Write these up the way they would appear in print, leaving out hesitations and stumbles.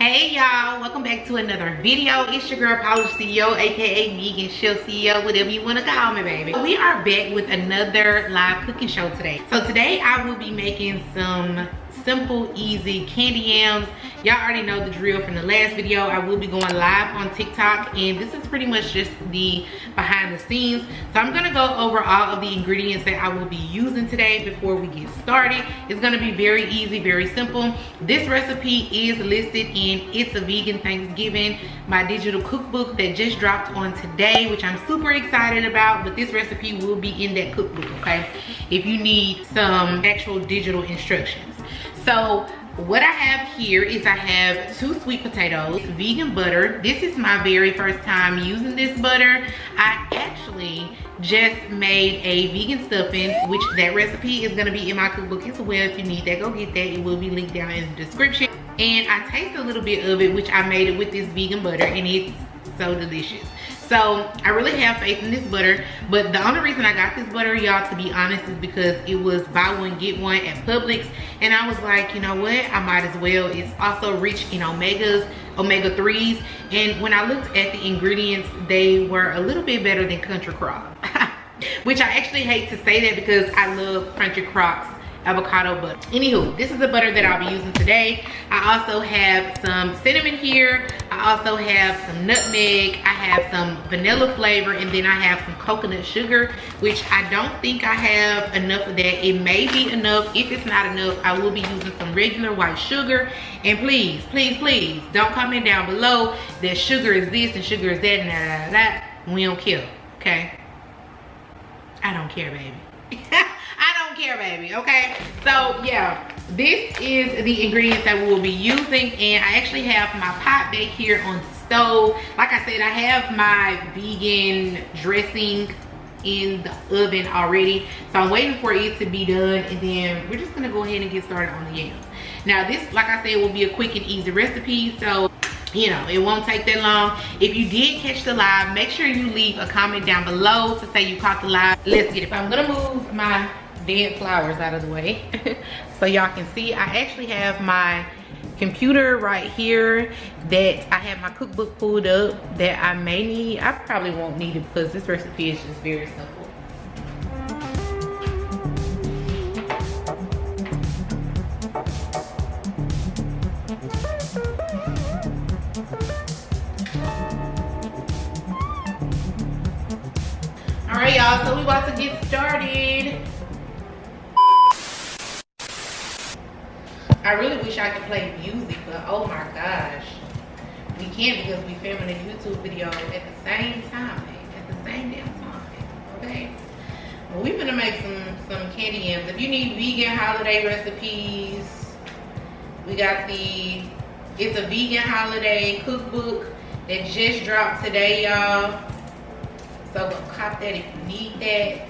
Hey y'all, welcome back to another video. It's your girl Polish CEO, aka Vegan Chef CEO, whatever you want to call me, baby. We are back with another live cooking show today. So today I will be making some simple, easy candy yams. Y'all already know the drill from the last video. I will be going live on TikTok, and this is pretty much just the behind the scenes. So I'm gonna go over all of the ingredients that I will be using today before we get started. It's gonna be very easy, very simple. This recipe is listed in It's a Vegan Thanksgiving, my digital cookbook that just dropped on today, which I'm super excited about. But this recipe will be in that cookbook, okay, if you need some actual digital instructions. So what I have here is I have 2 sweet potatoes, vegan butter. This is my very first time using this butter. I actually just made a vegan stuffing, which that recipe is gonna be in my cookbook as well. If you need that, go get that. It will be linked down in the description. And I taste a little bit of it, which I made it with this vegan butter, and it's so delicious. So I really have faith in this butter, but the only reason I got this butter, y'all, to be honest, is because it was buy one get one at Publix, and I was like, you know what, I might as well. It's also rich in omega 3s, and when I looked at the ingredients, they were a little bit better than Country Crock, which I actually hate to say that because I love Country Crock's avocado butter. Anywho, this is the butter that I'll be using today. I also have some cinnamon here. I also have some nutmeg. I have some vanilla flavor, and then I have some coconut sugar, which I don't think I have enough of that. It may be enough. If it's not enough, I will be using some regular white sugar. And please, please, please don't comment down below that sugar is this and sugar is that and that. We don't care, okay? I don't care, baby. I don't care, baby, okay? So yeah, this is the ingredients that we will be using, and I actually have my pot back here on the stove. Like I said, I have my vegan dressing in the oven already, so I'm waiting for it to be done, and then we're just gonna go ahead and get started on the yams. Now this, like I said, will be a quick and easy recipe, so you know, it won't take that long. If you did catch the live, make sure you leave a comment down below to say you caught the live. Let's get it. I'm gonna move my dead flowers out of the way so y'all can see. I actually have my computer right here that I have my cookbook pulled up that I may need. I probably won't need it because this recipe is just very simple. Alright y'all, so we about to get started. I really wish I could play music, but oh my gosh, we can't because we filming a YouTube video at the same time, at the same damn time, okay? Well, we're gonna make some candy yams. If you need vegan holiday recipes, we got the It's a Vegan Holiday cookbook that just dropped today, y'all. So go cop that if you need that.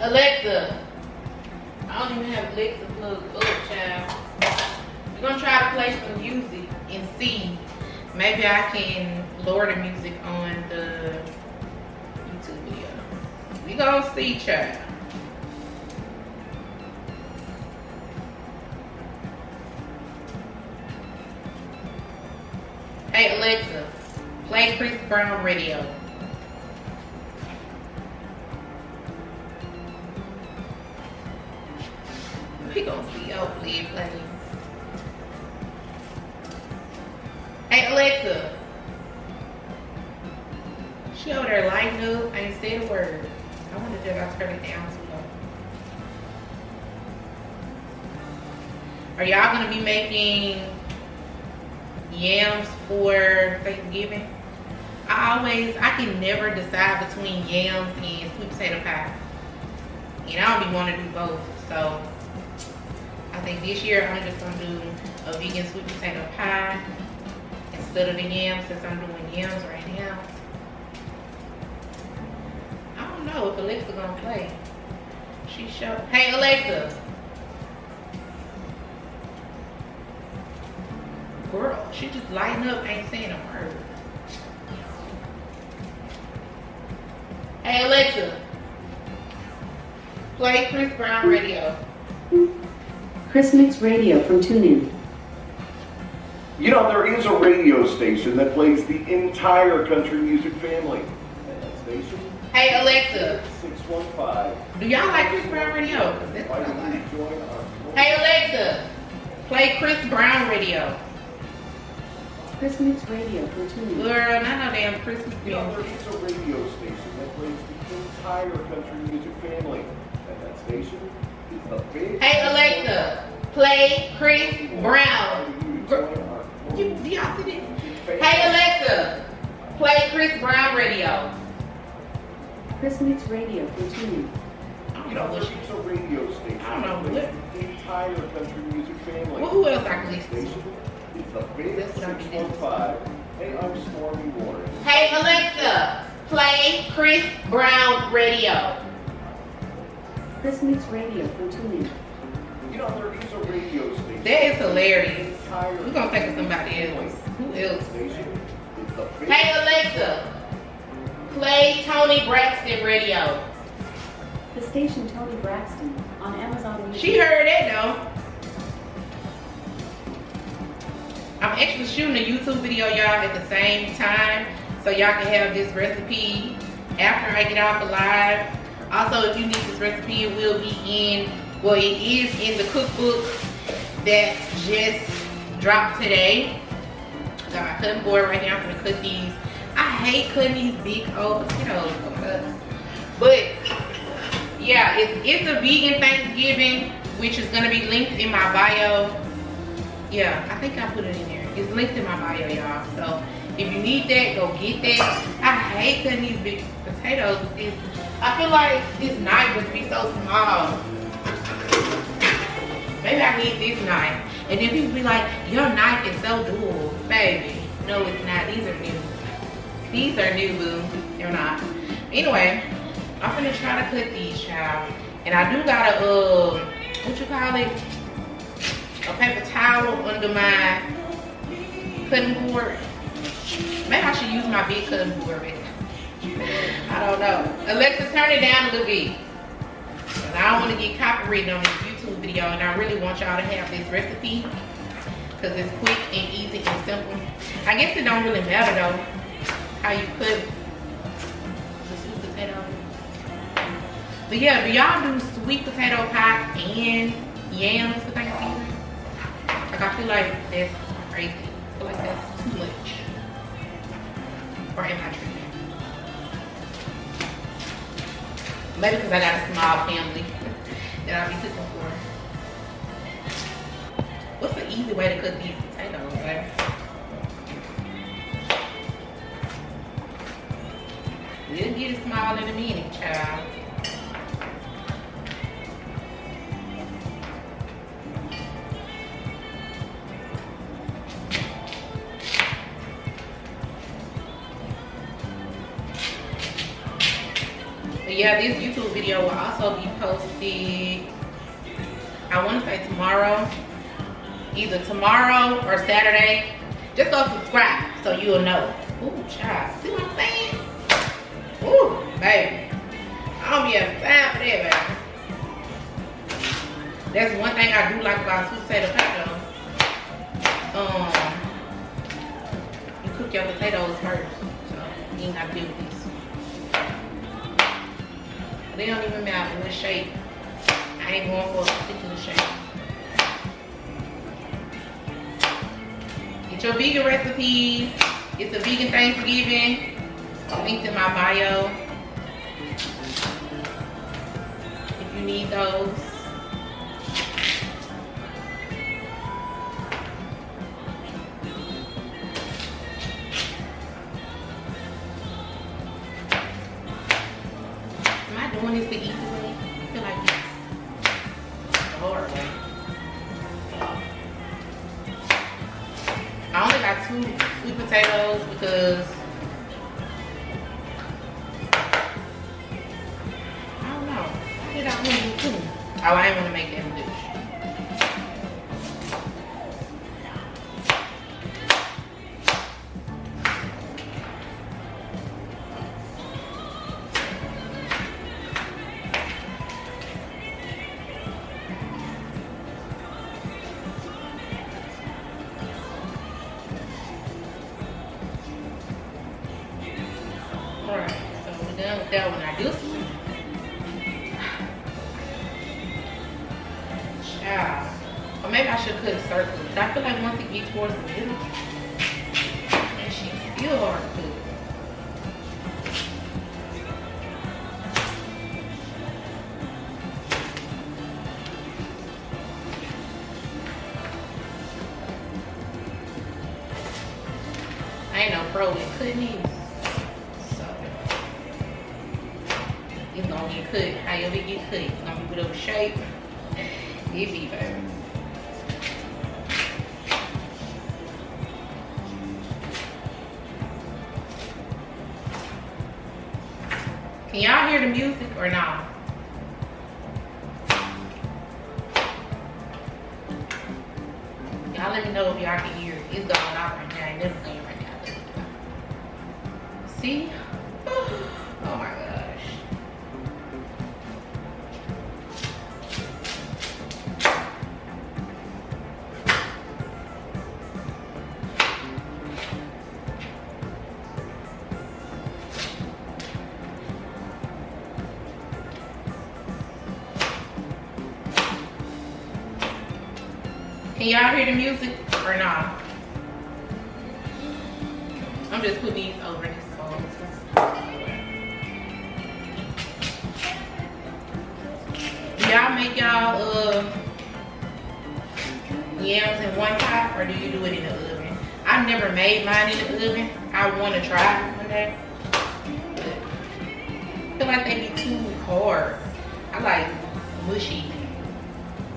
Alexa. I don't even have Alexa plugged up, child. We're gonna try to play some music and see. Maybe I can lower the music on the YouTube video. We gonna see, child. Hey Alexa, play Chris Brown radio. We gonna see, hopefully it plays. Hey Alexa. She over there lighting up, I ain't said a word. I wonder if I turn it down too low. Are y'all gonna be making yams for Thanksgiving? I can never decide between yams and sweet potato pie, and I don't be wanting to do both. So I think this year I'm just gonna do a vegan sweet potato pie instead of the yams, since I'm doing yams right now. I don't know if Alexa gonna play. She showed. Hey Alexa. Girl, she just lighting up, ain't saying a word. Hey Alexa, play Chris Brown radio. Chris Mix Radio from TuneIn. You know, there is a radio station that plays the entire country music family. And that station? Hey Alexa, 615. do y'all like Chris Brown radio? 'Cause that's what I like. Hey Alexa, play Chris Brown radio. Chris Mix Radio from TuneIn. Girl, not no damn Christmas You know, music. there is a radio station that plays the entire country music family. And that station is the big... Hey Alexa, play Chris Brown. Do y'all see this? Hey Alexa, play Chris Brown radio. Chris Mix Radio from TuneIn. You know, there is a radio station I don't know that plays the entire country music family. Well, who else I can listen Station to? is the big That's what I'm 615. Hey, I'm Stormy Warren. Hey Alexa, play Chris Brown radio. Chris Mix Radio from TuneIn. You know, there is a radio station. That is hilarious. We're gonna think of somebody else. Who else? Station is the big... Hey Alexa, play Tony Braxton radio. The station Tony Braxton on Amazon Music. She heard that though. I'm actually shooting a YouTube video, y'all, at the same time, so y'all can have this recipe after I get off the live. Also, if you need this recipe, it will be in, well, it is in the cookbook that just dropped today. I got my cutting board right here. I'm gonna cut these. I hate cutting these big old potatoes, but yeah, it's a vegan Thanksgiving, which is gonna be linked in my bio. Yeah, I think I put it in there. It's linked in my bio, y'all. So if you need that, go get that. I hate cutting these big potatoes. I feel like this knife would be so small. Maybe I need this knife. And then people be like, your knife is so dual. Baby, no it's not. These are new. These are new, boo. They're not. Anyway, I'm gonna try to cut these, child. And I do got a, what you call it? A paper towel under my cutting board. Maybe I should use my big cutting board. I don't know. Alexa, turn it down a little bit. Cause I don't want to get copyrighted on this YouTube video, and I really want y'all to have this recipe because it's quick and easy and simple. I guess it don't really matter though how you cut the sweet potato. But yeah, do y'all do sweet potato pie and yams for Thanksgiving? Like I feel like that's crazy. I feel like that's too much. Or am I tripping? Maybe because I got a small family that I'll be cooking for. What's the easy way to cook these potatoes, right? We'll get it small in a minute, child. But yeah, this YouTube video will also be posted, I want to say tomorrow, either tomorrow or Saturday. Just go subscribe so you'll know. Ooh, child, see what I'm saying? Ooh, baby, I don't be having time for that, baby. That's one thing I do like about sweet potato pie though. You cook your potatoes first, so you ain't gotta deal with this. They don't even matter what shape. I ain't going for a particular shape. Get your vegan recipes. It's a vegan Thanksgiving. Linked in my bio. If you need those. Doing this the easy way. I feel like it's the hard way. I only got 2 sweet potatoes because I don't know. Why did I want to do 2? Oh, I didn't want to make that dish. like that one. Now this one, yeah. Or maybe I should cut a circle. Cause I feel like once it gets towards the middle, and she's still hard to cut. I ain't no pro with cutting these, so it's gonna get cut. However it get cut, it's gonna be whatever shape it be, baby. Can y'all hear the music or not? Y'all let me know if y'all can hear it. It's going off right now. It's never playing right now. See? Oh my gosh. Can y'all hear the music or not? I'm just putting these over this phone. Do y'all make y'all yams in one pot, or do you do it in the oven? I've never made mine in the oven. I want to try it one day. I feel like they be too hard. I like mushy,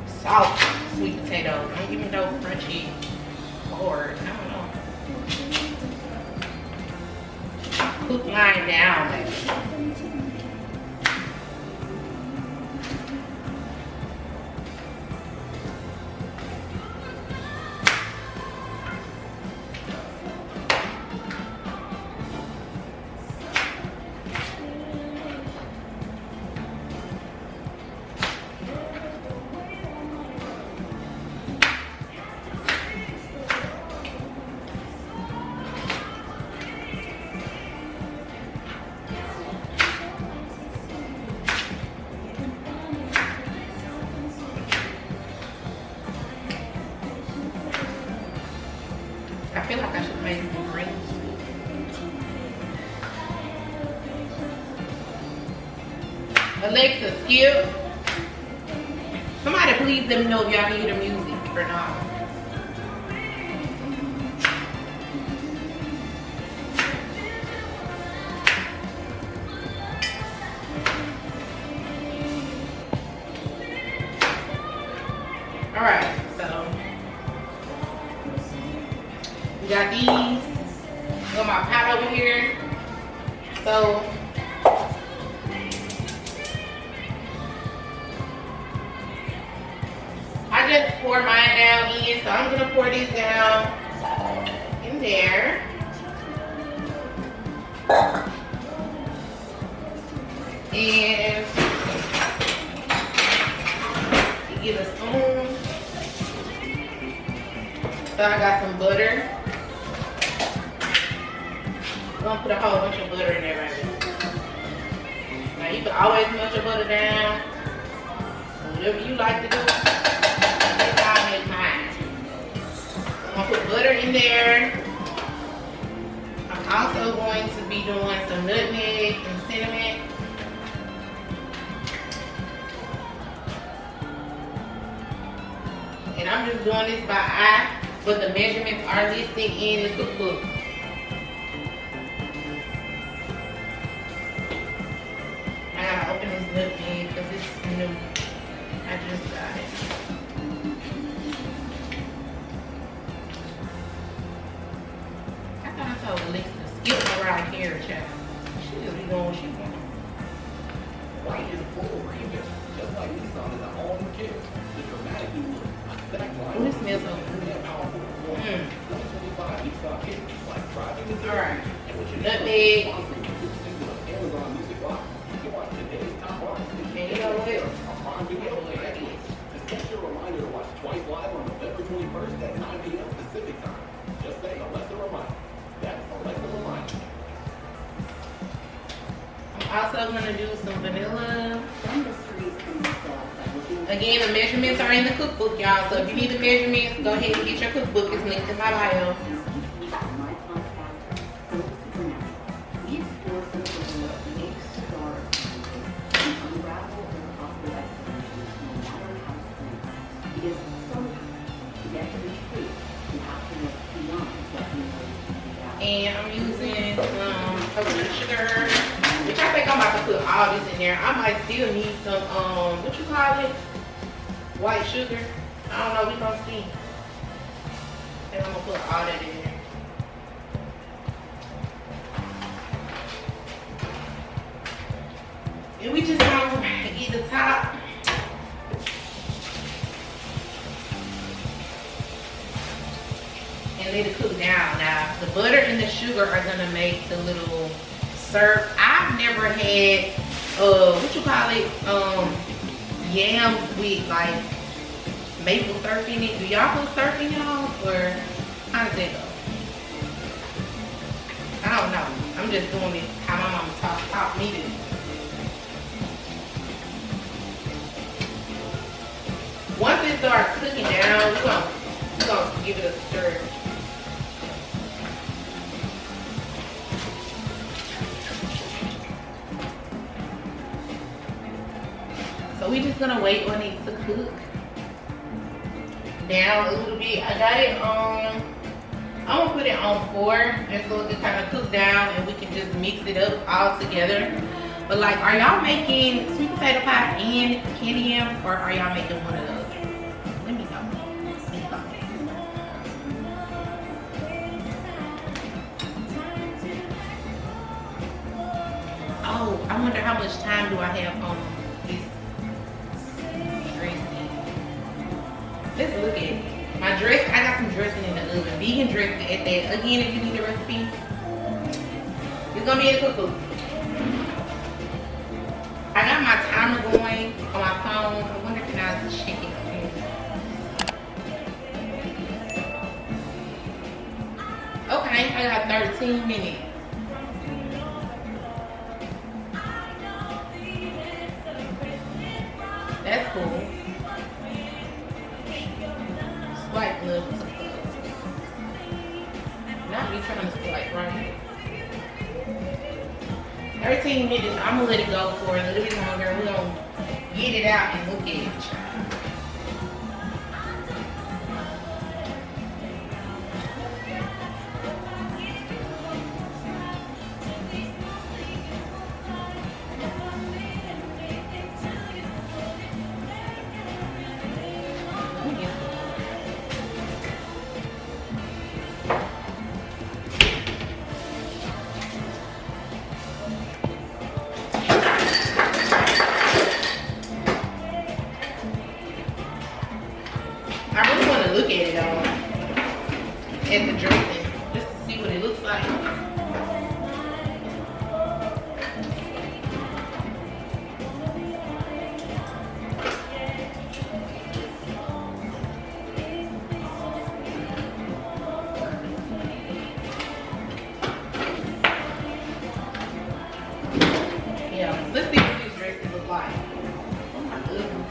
soft sweet potatoes. Don't give me no crunchy hard. I don't know. Cook mine down, baby. I feel like I should make some greens. Alexa, skip. Somebody please let me know if y'all can hear the music or not. Alright, so we got these. Got my pot over here. So I just poured mine down in, so I'm gonna pour this down in there. And get a spoon. So I got some butter. I'm gonna put a whole bunch of butter in there, baby. Now you can always melt your butter down. Whatever you like to do, that's how I make mine. I'm gonna put butter in there. I'm also going to be doing some nutmeg and cinnamon. And I'm just doing this by eye, but the measurements are listed in the cookbook. I gotta open this nutmeg because it's new. I just got it. I thought I told Alexa to skip around here, child. She'll be going where she going. Right in full remix, just like we saw in the home kids. The dramatic new look. Oh, this smells so good. Alright, nutmeg. And you know what? Just a reminder to watch Twice Live on November 21st at 9 p.m. Pacific time. Just say Alexa Reminder. That's Alexa Reminder. I'm Also gonna do some vanilla. Industries can be set by looking Again, the measurements are in the cookbook, y'all. So if you need the measurements, go ahead and get your cookbook. It's linked in my bio. my contact, Phil Supernatural. We explore some of the most unique stars and unravel impossible explanations no matter how strange. Because sometimes, to get to the truth, you have to look beyond what you know to be out. And I'm using coconut sugar, which I think I'm about to put all this in there. I might still need some, what you call it? White sugar. I don't know, we gonna see. And I'm gonna put all that in there. And we just gonna get the top. And let it cook down. Now, the butter and the sugar are gonna make the little syrup. I've never had, what you call it, yams with like maple syrup in it. Do y'all put syrup in y'all, or how does that go? I don't know. I'm just doing it how my mama taught me to do. Once it starts cooking down, we're gonna give it a stir. So we're just gonna wait on it to cook down a little bit. I got it on, I'm gonna put it on 4 and so it can kind of cook down and we can just mix it up all together. But like, are y'all making sweet potato pie and candy yams, or are y'all making one of those? Let me know. Let me know. Oh, I wonder how much time do I have on this dressing. Let's look at it. My dress, I got some dressing in the oven. Vegan dressing at that. Again, if you need the recipe, it's gonna be in the cookbook. I got my timer going on my phone. I wonder if I can check it. Okay, I got 13 minutes. That's cool. Swipe left to close. Not me trying to swipe right. 13 minutes. I'm gonna let it go for a little bit longer. We're gonna get it out and look at it. I really want to look at it though, at the dressing, just to see what it looks like. Yeah, let's see what this dressing looks like. Oh my goodness.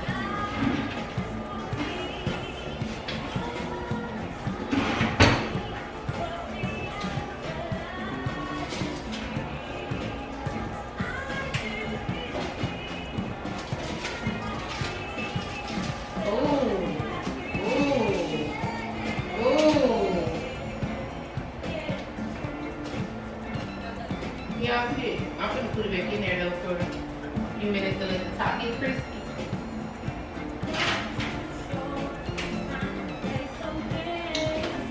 Yeah, I see. I'm gonna put it back in there though for a few minutes to let the top get crispy.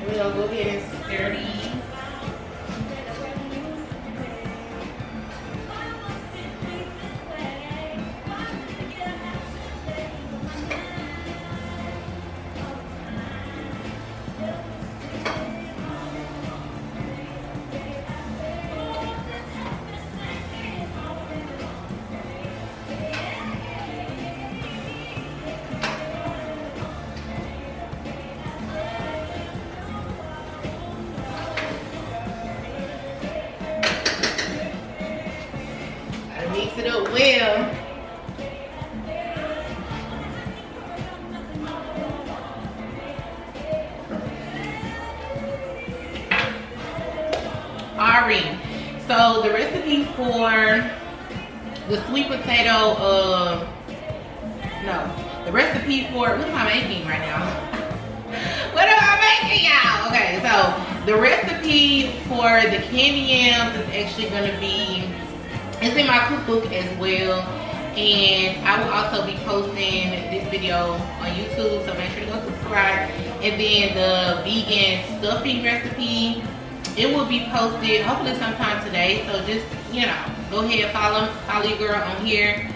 And we're gonna go ahead and stir these. Ari. So the recipe for the sweet potato, the recipe for, what am I making right now? What am I making, y'all? Okay, so the recipe for the candy yams is actually gonna be, it's in my cookbook as well. And I will also be posting this video on YouTube, so make sure to go subscribe. And then the vegan stuffing recipe, it will be posted hopefully sometime today. So just, you know, go ahead, follow your girl on here,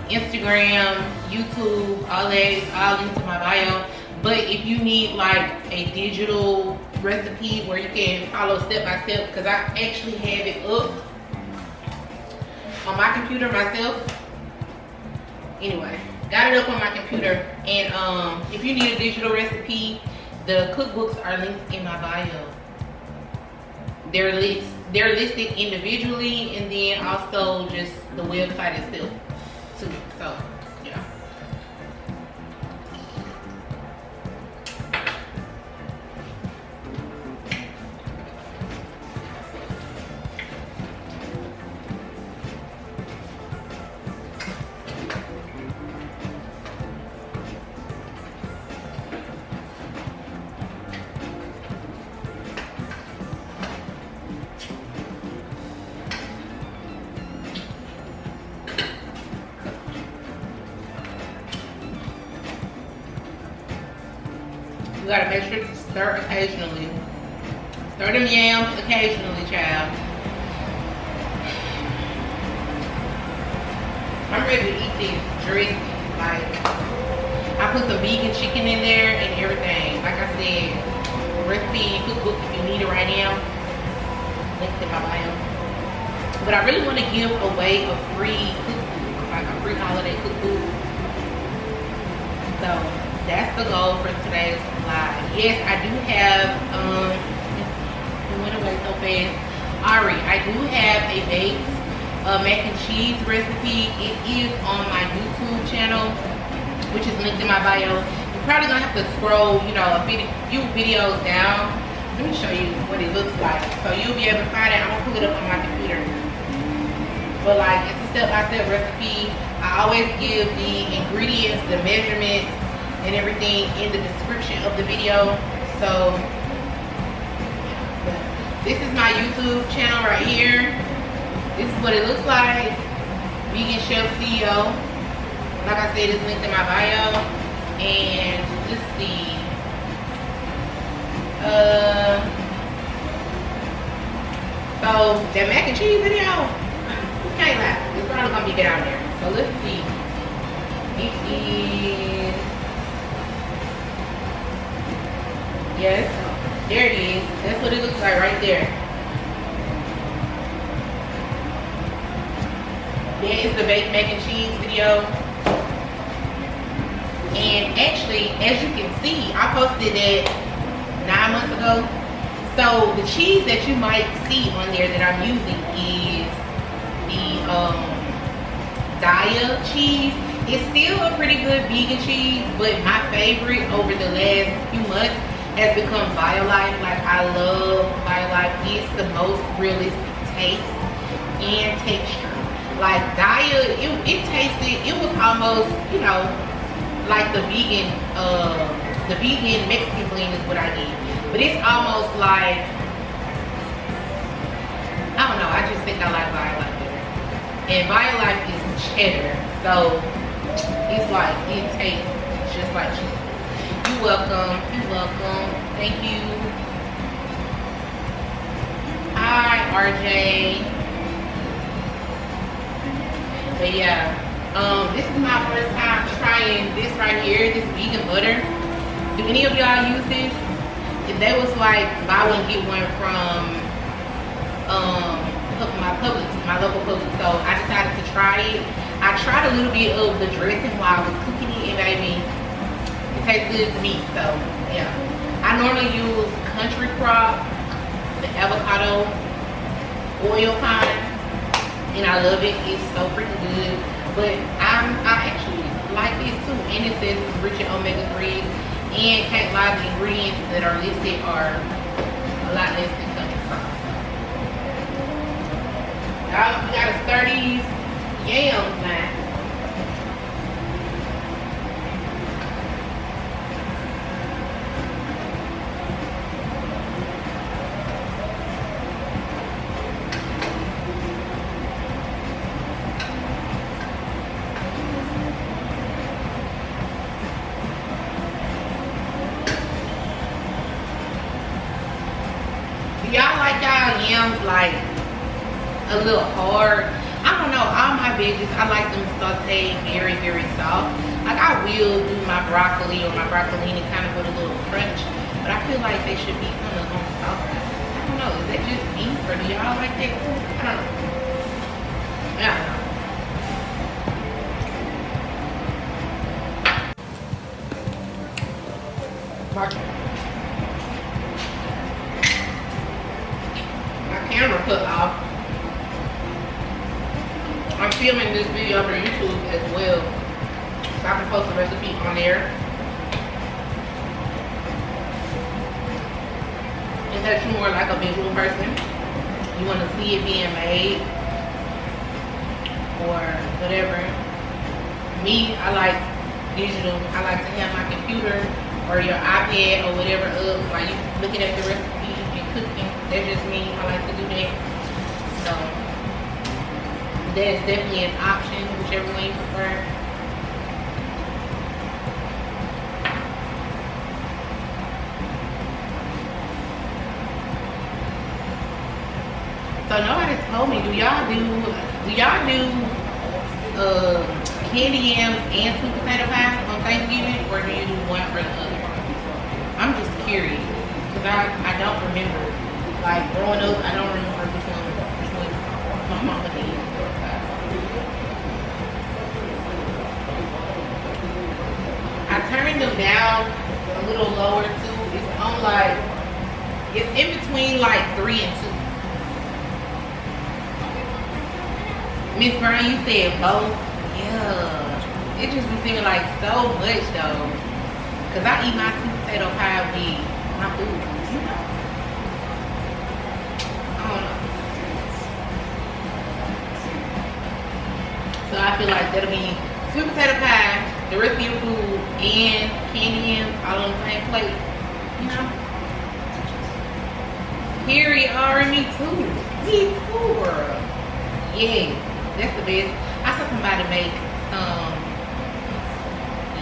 Instagram, YouTube, all that is all into my bio. But if you need like a digital recipe where you can follow step by step, because I actually have it up on my computer myself. Anyway, got it up on my computer, and if you need a digital recipe, the cookbooks are linked in my bio. They're listed individually, and then also just the website itself too. So yeah. You gotta make sure to stir occasionally. Stir them yams occasionally, child. I'm ready to eat this dressing. Like, I put some vegan chicken in there and everything. Like I said, recipe cookbook if you need it right now. Link in my bio. But I really want to give away a free cookbook, like a free holiday cookbook. So that's the goal for today's live. Yes, I do have, it went away so fast. Ari, I do have a baked mac and cheese recipe. It is on my YouTube channel, which is linked in my bio. You're probably gonna have to scroll, you know, a few videos down. Let me show you what it looks like. So you'll be able to find it. I'm gonna pull it up on my computer. But like, it's a step-by-step recipe. I always give the ingredients, the measurements, and everything in the description of the video. So this is my YouTube channel right here. This is what it looks like. Vegan Chef CEO. Like I said, it's linked in my bio. And let's see. So that mac and cheese video, can't lie, it's probably gonna be down there. So let's see. It is, yes, there it is. That's what it looks like right there. That is the baked mac and cheese video. And actually, as you can see, I posted that 9 months ago. So the cheese that you might see on there that I'm using is the Daya cheese. It's still a pretty good vegan cheese, but my favorite over the last few months has become BioLife. Like, I love BioLife. It's the most realistic taste and texture. Like Daya, it tasted, it was almost, you know, like the vegan Mexican blend is what I get. But it's almost like, I don't know, I just think I like BioLife better. And BioLife is cheddar, so it's like, it tastes just like cheese. You're welcome, you're welcome, thank you. Hi, RJ. But yeah, this is my first time trying this right here, this vegan butter. Do any of y'all use this? If they was like buy one get one from my local Publix, so I decided to try it. I tried a little bit of the dressing while I was cooking it, and baby, it tastes good to me. So yeah, I normally use Country Crop, the avocado oil kind, and I love it. It's so freaking good. But I actually like this too, and it says it's rich in omega-3. And can't lie, the ingredients that are listed are a lot less than Country Crop. Y'all, we gotta stir these yams now. Do y'all like y'all yams like a little hard? I don't know, all my veggies, I like them sauteed very, very soft. Like I will do my broccoli or my broccolini kind of with a little crunch, but I feel like they should be kind of on the soft side. I don't know, is that just me or do y'all like that too? I don't know. I don't know. My camera cut off. I'm filming this video for YouTube as well, so I can post a recipe on there. In case you're more like a visual person, you want to see it being made or whatever. Me, I like digital. I like to have my computer or your iPad or whatever up while you looking at the recipe and cooking. That's just me. I like to do that. So that's definitely an option, whichever one you prefer. So nobody told me, do y'all do candy yams and sweet potato pie on Thanksgiving, or do you do one for the other? I'm just curious, because I don't remember. Like growing up, I don't remember which one my mama did. I turned them down a little lower too. It's on like, it's in between like 3 and 2. Miss Brown, you said both? Yeah. It just be seeming like so much though. Cause I eat my sweet potato pie with my food, you know? I don't know. So I feel like that'll be sweet potato pie, the rest of your food, and candy yams all on the same plate, you know? Period, me too. Me too, girl. Yeah, that's the best. I saw somebody make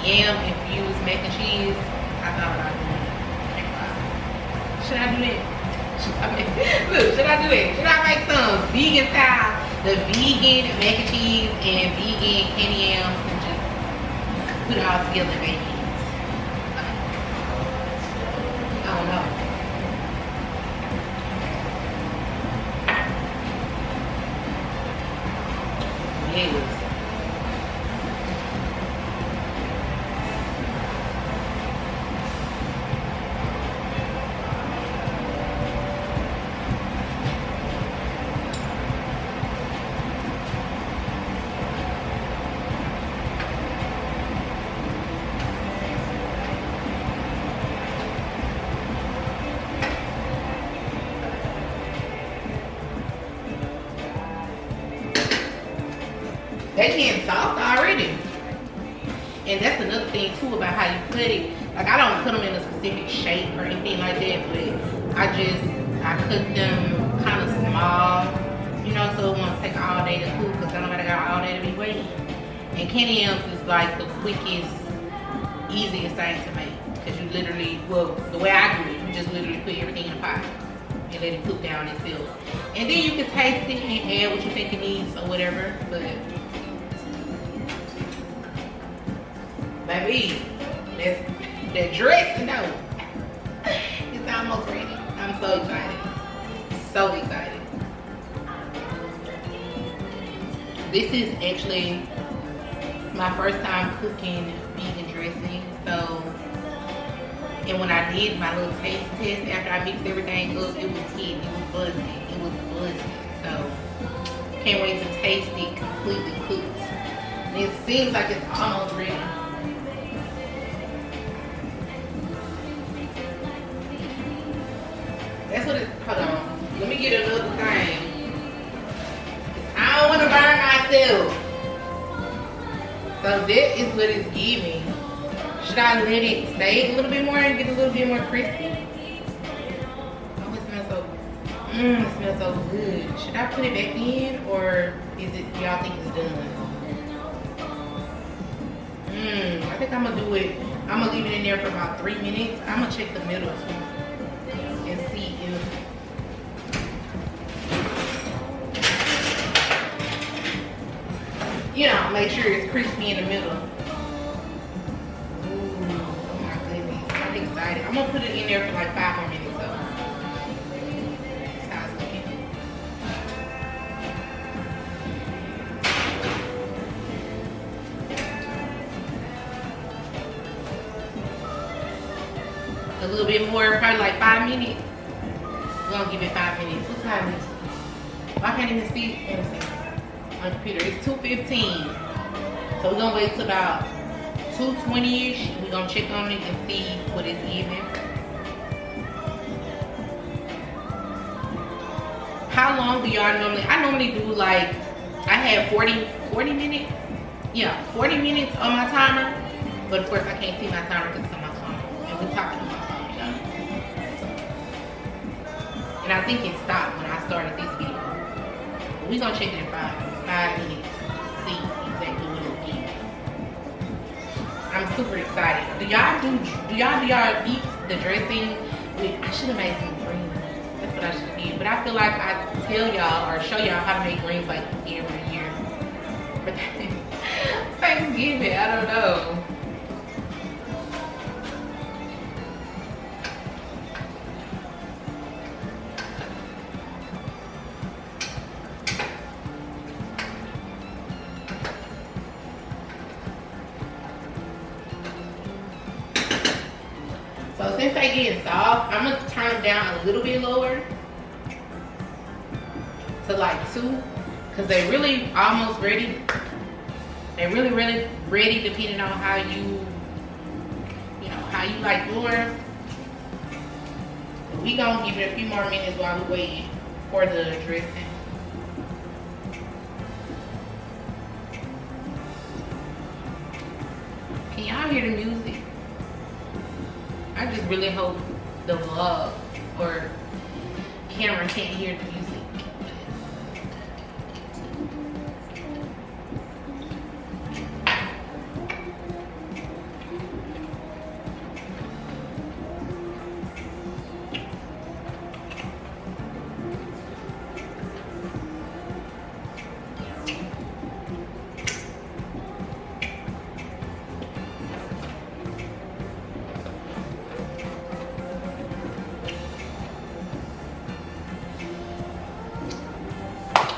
yam infused mac and cheese. I thought about doing it. Should I do that? Should I do that? Should I make some vegan style? The vegan mac and cheese and vegan candy yams and just put it all together and make it. I don't know. Yes. They getting soft already. And that's another thing too about how you put it. Like I don't put them in a specific shape or anything like that, but I cut them kind of small, you know, so it won't take all day to cook because I don't gotta go all day to be waiting. And candy yams is like the quickest, easiest thing to make. Because you literally, well, the way I do it, you just literally put everything in a pot and let it cook down itself. And then you can taste it and add what you think it needs or whatever, but baby, that dressing though, it's almost ready. I'm so excited. So excited. This is actually my first time cooking vegan dressing. So, and when I did my little taste test after I mixed everything up, it was hit. It was buzzing. It was buzzing. So, can't wait to taste it completely cooked. And it seems like it's almost ready. That's what it, hold on. Let me get another thing. It's myself. So that is what it's giving. Should I let it stay a little bit more and get a little bit more crispy? Oh, it smells so, it smells so good. Should I put it back in, or is it, y'all think it's done? I think I'm gonna do it. I'm gonna leave it in there for about 3 minutes. I'm gonna check the middle too and see if, you know, make sure it's crispy in the middle. Ooh, oh my goodness, I'm excited. I'm gonna put it in there for like 5 more minutes though. That's how it's looking. A little bit more, probably like 5 minutes. We're gonna give it 5 minutes. What time is it? I can't even see. Let me see. On the computer, it's 2:15. So we're gonna wait till about 2:20-ish. We're gonna check on it and see what it's giving. How long do y'all normally? I normally do like, I have 40 minutes. Yeah, 40 minutes on my timer. But of course I can't see my timer because it's on my phone. And we're talking on my phone, you know? And I think it stopped when I started this video. But we're gonna check it in 5 minutes. See exactly what it's giving. I'm super excited. Do y'all eat the dressing with, I should have made some greens. That's what I should have did. But I feel like I tell y'all or show y'all how to make greens like every year. But Thanksgiving, I don't know. So since they get soft, I'm gonna turn them down a little bit lower to like 2, because they really almost ready. They're really ready depending on how how you like yours. We gonna give it a few more minutes while we wait for the dressing. Can y'all hear the music? I just really hope the vlog or camera can't hear the music.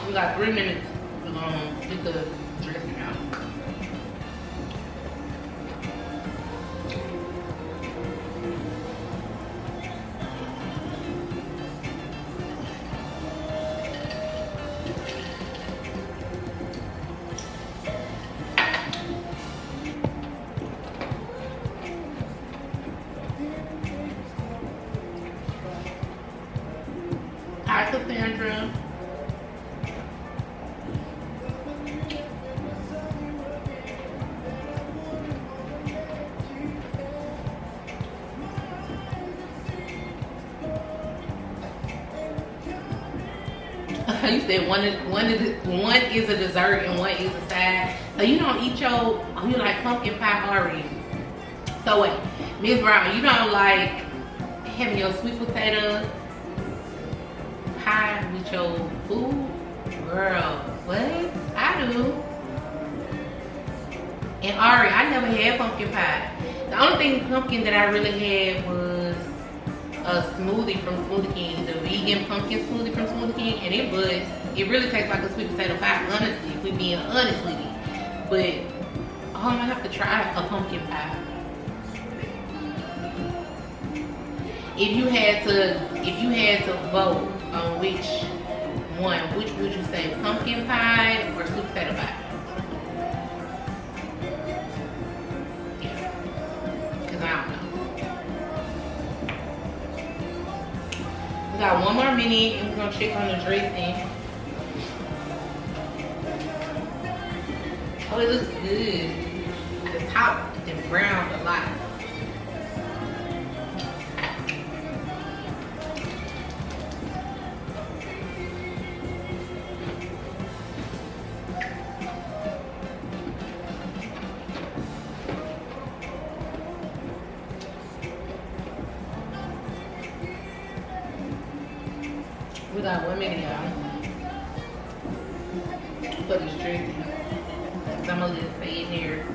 We got 3 minutes to get the dressing out. Hi, Cassandra. You said one is a dessert and one is a side. So you don't eat you like pumpkin pie already. So wait, Ms. Brown, you don't like having your sweet potato pie with your food? Girl, what? I do. And Ari, I never had pumpkin pie. The only thing pumpkin that I really had was a smoothie from Smoothie King, the vegan pumpkin smoothie from Smoothie King, and it really tastes like a sweet potato pie, honestly, if we're being honest with you. But I'm gonna have to try a pumpkin pie. If you had to vote on which one, which would you say, pumpkin pie or sweet potato pie? Yeah, because I don't know. We got 1 more minute and we're gonna check on the dressing. Oh, it looks good. The top is browned a lot. We got 1 minute, y'all, for this dressing. So I'm gonna just stay in here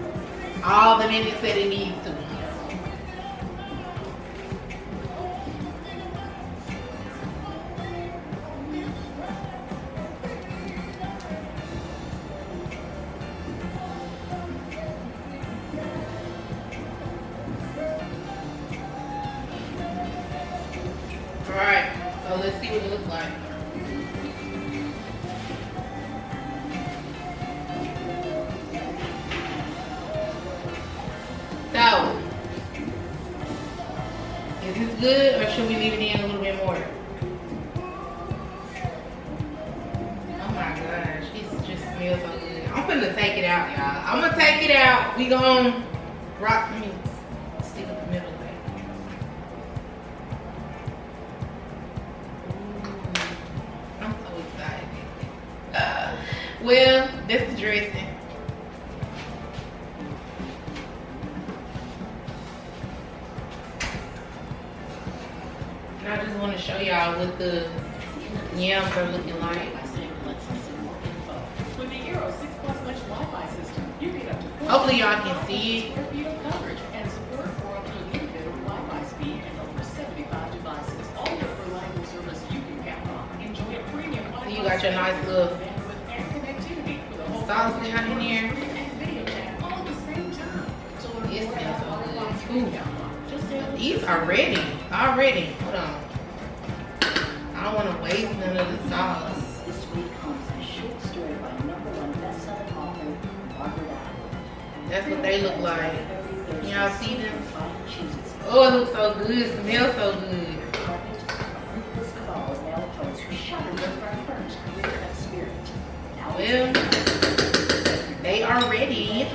all the minutes that it needs to. All right, so let's see what it looks like. So, is this good or should we leave it in a little bit more? Oh my gosh, it just smells so good. I'm gonna take it out, y'all. I'm gonna take it out. We gonna rock. Let me stick up the middle of it. Ooh, I'm so excited. Well, that's the dressing. And I just want to show y'all what the yams are looking like. With the Euro 6 Plus Mesh Wi-Fi system, you get up to Hopefully y'all can see it. square feet of coverage and support for up to a gigabit of Wi-Fi speed and over 75 devices. All with reliable service you can count on. Enjoy a premium Wi-Fi. So you got your nice little bandwidth and connectivity with a whole sauce down in there. and video chat all at the same time. So learn It more smells about so good. Wi-Fi Ooh. you can count on. Just say These are ready. Already. Hold on. I don't want to waste none of the sauce. This week comes a short story by #1 best-selling author Margaret Atwood. That's what they look like. Y'all see them? Oh, it looks so good. It smells so good. Well, they are ready.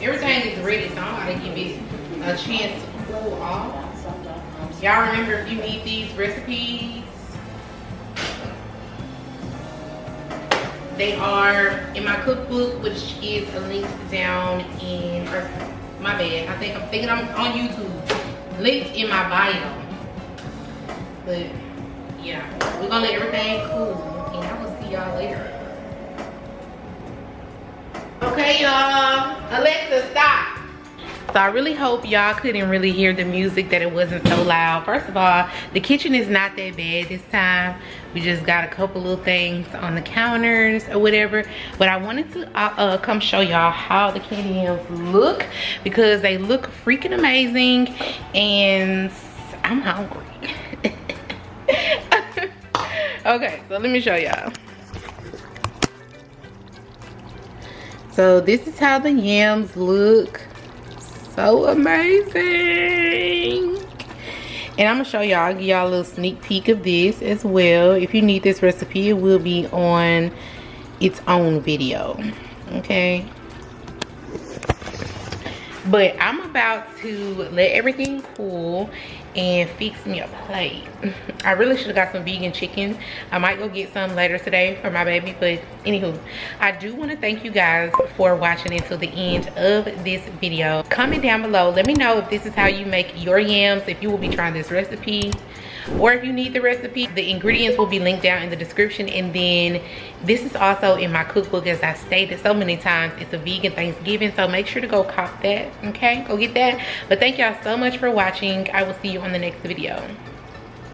Everything is ready, so I'm gonna give it a chance to cool off. Y'all remember if you need these recipes, they are in my cookbook, which is linked down in, or my bad, I'm thinking I'm on YouTube, linked in my bio. But yeah, we're gonna let everything cool, and I will see y'all later. Okay, y'all, Alexa, stop. So I really hope y'all couldn't really hear the music, that it wasn't so loud. First of all, the kitchen is not that bad this time. We just got a couple little things on the counters or whatever. But I wanted to come show y'all how the candy yams look, because they look freaking amazing and I'm hungry. Okay, so let me show y'all. So this is how the yams look. So amazing. And I'm gonna show y'all, I'll give y'all a little sneak peek of this as well. If you need this recipe, it will be on its own video, okay? But I'm about to let everything cool and fix me a plate. I really should have got some vegan chicken. I might go get some later today for my baby, but anywho, I do want to thank you guys for watching until the end of this video. Comment down below, let me know if this is how you make your yams, if you will be trying this recipe, or if you need the recipe. The ingredients will be linked down in the description, and then this is also in my cookbook. As I stated so many times, it's a vegan Thanksgiving, so make sure to go cop that, okay? Go get that. But thank y'all so much for watching. I will see you on the next video.